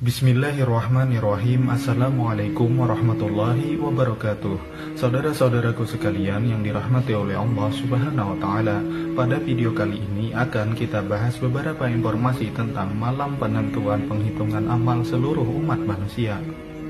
Bismillahirrahmanirrahim. Assalamualaikum warahmatullahi wabarakatuh. Saudara-saudaraku sekalian yang dirahmati oleh Allah Subhanahu wa Ta'ala, pada video kali ini akan kita bahas beberapa informasi tentang malam penentuan penghitungan amal seluruh umat manusia.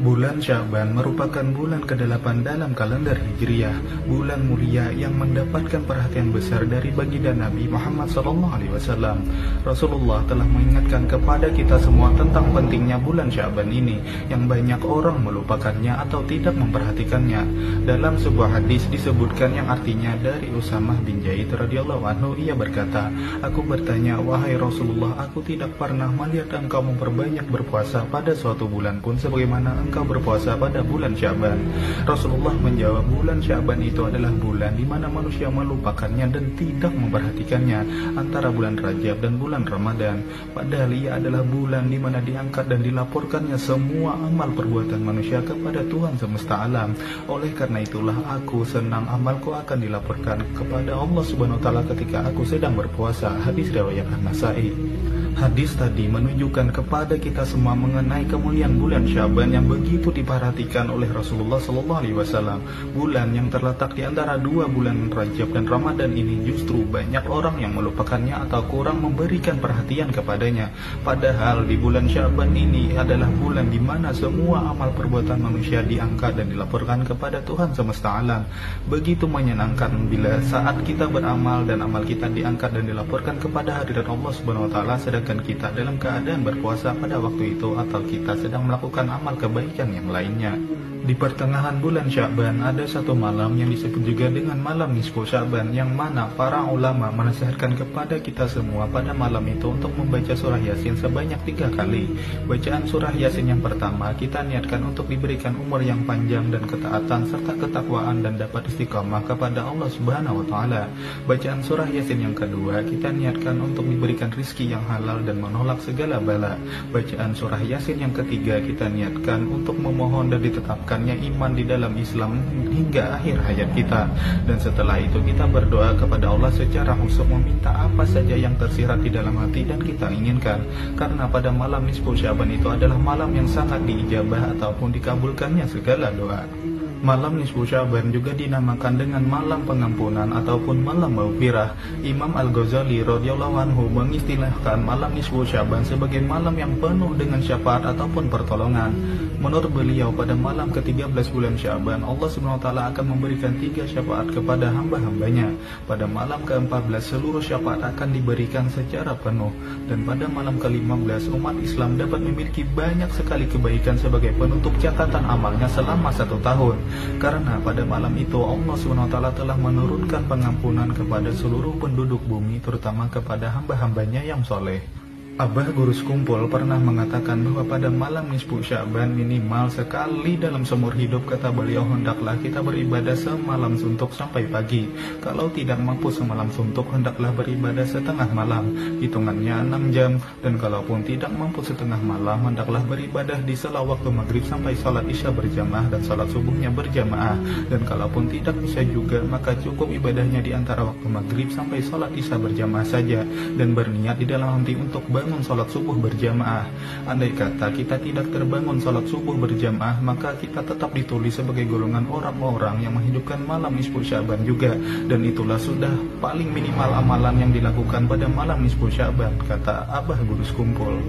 Bulan Sya'ban merupakan bulan ke-8 dalam kalender Hijriah, bulan mulia yang mendapatkan perhatian besar dari baginda Nabi Muhammad SAW. Rasulullah telah mengingatkan kepada kita semua tentang pentingnya bulan Sya'ban ini, yang banyak orang melupakannya atau tidak memperhatikannya. Dalam sebuah hadis disebutkan yang artinya dari Usamah bin Zaid radhiyallahu anhu, ia berkata, "Aku bertanya, wahai Rasulullah, aku tidak pernah melihat engkau memperbanyak berpuasa pada suatu bulan pun sebagaimana engkau berpuasa pada bulan Sya'ban." Rasulullah menjawab, bulan Sya'ban itu adalah bulan di mana manusia melupakannya dan tidak memperhatikannya antara bulan Rajab dan bulan Ramadan. Padahal ia adalah bulan di mana diangkat dan dilaporkannya semua amal perbuatan manusia kepada Tuhan semesta alam. Oleh karena itulah aku senang amalku akan dilaporkan kepada Allah Subhanahu wa Ta'ala ketika aku sedang berpuasa. Hadis riwayat An-Nasa'i. Hadis tadi menunjukkan kepada kita semua mengenai kemuliaan bulan Sya'ban yang begitu diperhatikan oleh Rasulullah SAW. Bulan yang terletak di antara dua bulan Rajab dan Ramadan ini justru banyak orang yang melupakannya atau kurang memberikan perhatian kepadanya. Padahal di bulan Sya'ban ini adalah bulan di mana semua amal perbuatan manusia diangkat dan dilaporkan kepada Tuhan semesta alam. Begitu menyenangkan bila saat kita beramal dan amal kita diangkat dan dilaporkan kepada hadirat Allah Subhanahu wa Ta'ala, sedangkan kita dalam keadaan berpuasa pada waktu itu atau kita sedang melakukan amal kebaikan yang lainnya. Di pertengahan bulan Sya'ban ada satu malam yang disebut juga dengan malam nisfu Sya'ban, yang mana para ulama menasihatkan kepada kita semua pada malam itu untuk membaca surah Yasin sebanyak 3 kali. Bacaan surah Yasin yang pertama kita niatkan untuk diberikan umur yang panjang dan ketaatan serta ketakwaan dan dapat istiqamah kepada Allah Subhanahu wa Ta'ala. Bacaan surah Yasin yang kedua kita niatkan untuk diberikan rizki yang halal dan menolak segala bala. Bacaan surah Yasin yang ketiga kita niatkan untuk memohon dan ditetapkannya iman di dalam Islam hingga akhir hayat kita. Dan setelah itu kita berdoa kepada Allah secara khusyuk meminta apa saja yang tersirat di dalam hati dan kita inginkan. Karena pada malam nisfu Sya'ban itu adalah malam yang sangat diijabah ataupun dikabulkannya segala doa. Malam nisfu Sya'ban juga dinamakan dengan malam pengampunan ataupun malam maghfirah. Imam Al-Ghazali radhiyallahu anhu mengistilahkan malam nisfu Sya'ban sebagai malam yang penuh dengan syafaat ataupun pertolongan. Menurut beliau, pada malam ke-13 bulan Sya'ban, Allah Subhanahu wa Ta'ala akan memberikan 3 syafaat kepada hamba-hambanya. Pada malam ke-14 seluruh syafaat akan diberikan secara penuh. Dan pada malam ke-15 umat Islam dapat memiliki banyak sekali kebaikan sebagai penutup catatan amalnya selama 1 tahun. Karena pada malam itu Allah Subhanahu wa Ta'ala telah menurunkan pengampunan kepada seluruh penduduk bumi, terutama kepada hamba-hambanya yang soleh. Abah Guru Sekumpul pernah mengatakan bahwa pada malam nisfu Sya'ban minimal sekali dalam seumur hidup, kata beliau, hendaklah kita beribadah semalam suntuk sampai pagi. Kalau tidak mampu semalam suntuk, hendaklah beribadah setengah malam, hitungannya 6 jam. Dan kalaupun tidak mampu setengah malam, hendaklah beribadah di sela waktu maghrib sampai salat isya berjamaah dan salat subuhnya berjamaah. Dan kalaupun tidak bisa juga, maka cukup ibadahnya di antara waktu maghrib sampai salat isya berjamaah saja, dan berniat di dalam hati untuk bangun sholat subuh berjamaah. Andai kata kita tidak terbangun sholat subuh berjamaah, maka kita tetap ditulis sebagai golongan orang-orang yang menghidupkan malam nisfu Sya'ban juga. Dan itulah sudah paling minimal amalan yang dilakukan pada malam nisfu Sya'ban, kata Abah Guru Sekumpul.